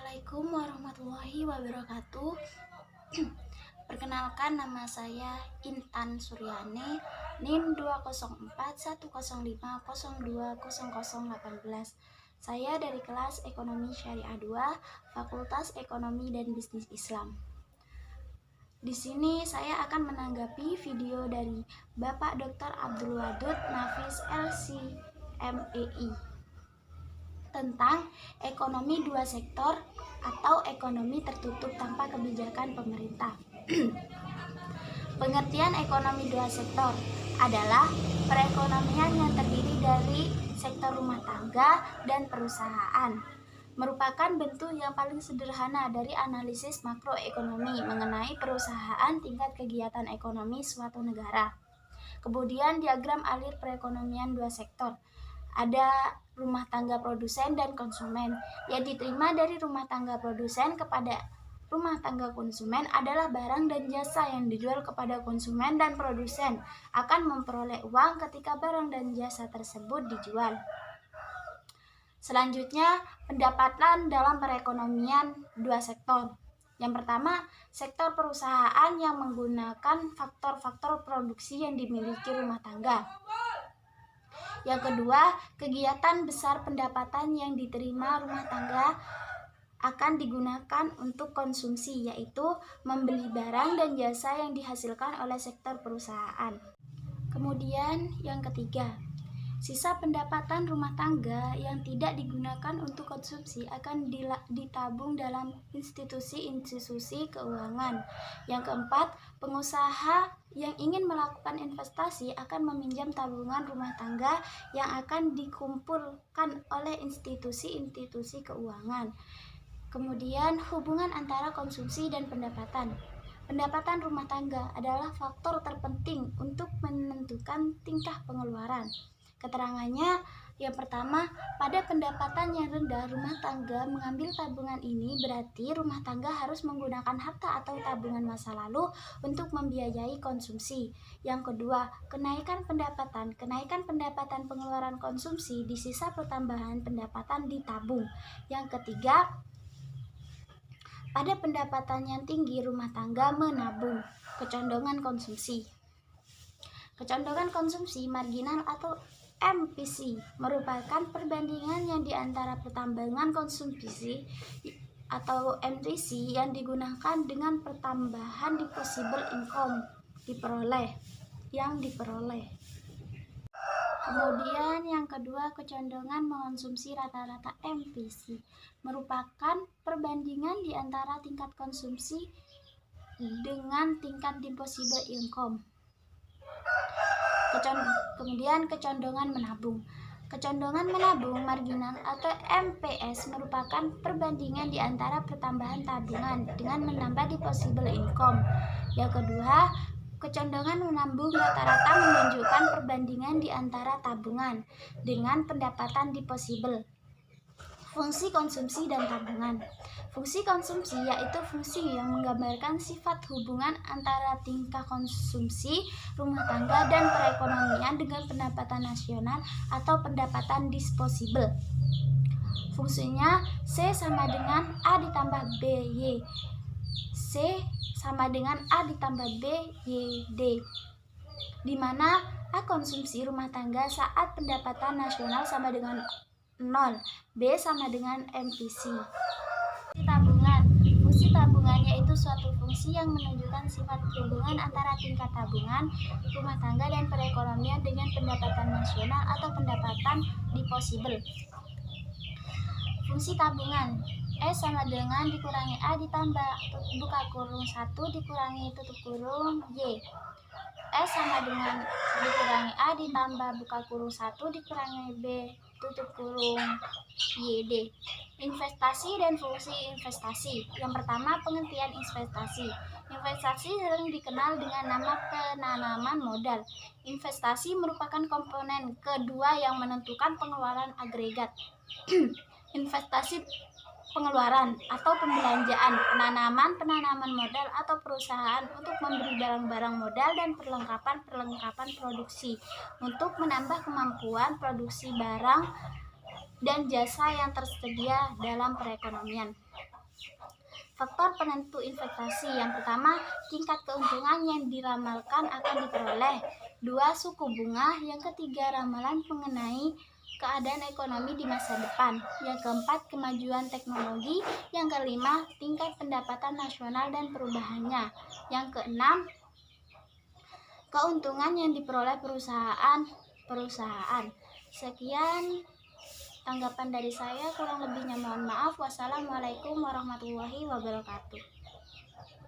Assalamualaikum warahmatullahi wabarakatuh. Perkenalkan, nama saya Intan Suryani, NIM 20410502018. Saya dari kelas Ekonomi Syariah 2, Fakultas Ekonomi dan Bisnis Islam. Di sini saya akan menanggapi video dari Bapak Dr. Abdul Wadud Nafis LC.MEI tentang ekonomi dua sektor atau ekonomi tertutup tanpa kebijakan pemerintah. Pengertian ekonomi dua sektor adalah perekonomian yang terdiri dari sektor rumah tangga dan perusahaan. Merupakan bentuk yang paling sederhana dari analisis makroekonomi mengenai perusahaan tingkat kegiatan ekonomi suatu negara. Kemudian diagram alir perekonomian dua sektor. Ada rumah tangga produsen dan konsumen. Yang diterima dari rumah tangga produsen kepada rumah tangga konsumen adalah barang dan jasa yang dijual kepada konsumen, dan produsen akan memperoleh uang ketika barang dan jasa tersebut dijual. Selanjutnya, pendapatan dalam perekonomian dua sektor. Yang pertama, sektor perusahaan yang menggunakan faktor-faktor produksi yang dimiliki rumah tangga. Yang kedua, kegiatan besar pendapatan yang diterima rumah tangga akan digunakan untuk konsumsi, yaitu membeli barang dan jasa yang dihasilkan oleh sektor perusahaan. Kemudian yang ketiga, sisa pendapatan rumah tangga yang tidak digunakan untuk konsumsi akan ditabung dalam institusi-institusi keuangan. Yang keempat, pengusaha yang ingin melakukan investasi akan meminjam tabungan rumah tangga yang akan dikumpulkan oleh institusi-institusi keuangan. Kemudian hubungan antara konsumsi dan pendapatan. Pendapatan rumah tangga adalah faktor terpenting untuk menentukan tingkah pengeluaran. Keterangannya, yang pertama, pada pendapatan yang rendah rumah tangga mengambil tabungan ini berarti rumah tangga harus menggunakan harta atau tabungan masa lalu untuk membiayai konsumsi. Yang kedua, kenaikan pendapatan pengeluaran konsumsi di sisa pertambahan pendapatan ditabung. Yang ketiga, pada pendapatan yang tinggi rumah tangga menabung. Kecondongan konsumsi. Kecondongan konsumsi marginal atau MPC merupakan perbandingan yang di antara pertambahan konsumsi atau MPC yang digunakan dengan pertambahan disposable income yang diperoleh. Kemudian yang kedua, kecondongan mengonsumsi rata-rata MPC merupakan perbandingan di antara tingkat konsumsi dengan tingkat disposable income. Kemudian kecondongan menabung. Kecondongan menabung marginal atau MPS merupakan perbandingan di antara pertambahan tabungan dengan menambah disposable income. Yang kedua, kecondongan menabung rata-rata menunjukkan perbandingan di antara tabungan dengan pendapatan disposable. Fungsi konsumsi dan tabungan. Fungsi konsumsi yaitu fungsi yang menggambarkan sifat hubungan antara tingkah konsumsi rumah tangga dan perekonomian dengan pendapatan nasional atau pendapatan disposable. Fungsinya C sama dengan A ditambah B Y. C sama dengan A ditambah B Y D, di mana A konsumsi rumah tangga saat pendapatan nasional sama dengan 0, B sama dengan MPC. Fungsi tabungan yaitu suatu fungsi yang menunjukkan sifat hubungan antara tingkat tabungan rumah tangga dan perekonomian dengan pendapatan nasional atau pendapatan disposable. Fungsi tabungan S sama dengan dikurangi A ditambah buka kurung 1 dikurangi tutup kurung Y. S sama dengan dikurangi A ditambah buka kurung 1 dikurangi B tutup kurung YD. Investasi dan fungsi investasi. Yang pertama, pengertian investasi. Investasi sering dikenal dengan nama penanaman modal. Investasi merupakan komponen kedua yang menentukan pengeluaran agregat. Investasi pengeluaran atau pembelanjaan, penanaman modal atau perusahaan untuk memberi barang-barang modal dan perlengkapan produksi untuk menambah kemampuan produksi barang dan jasa yang tersedia dalam perekonomian. Faktor penentu investasi. Yang pertama, tingkat keuntungan yang diramalkan akan diperoleh. 2. Suku bunga. Yang ketiga, ramalan mengenai keadaan ekonomi di masa depan. Yang keempat, kemajuan teknologi. Yang kelima, tingkat pendapatan nasional dan perubahannya. Yang keenam, keuntungan yang diperoleh perusahaan. Sekian tanggapan dari saya, kurang lebihnya mohon maaf. Wassalamualaikum warahmatullahi wabarakatuh.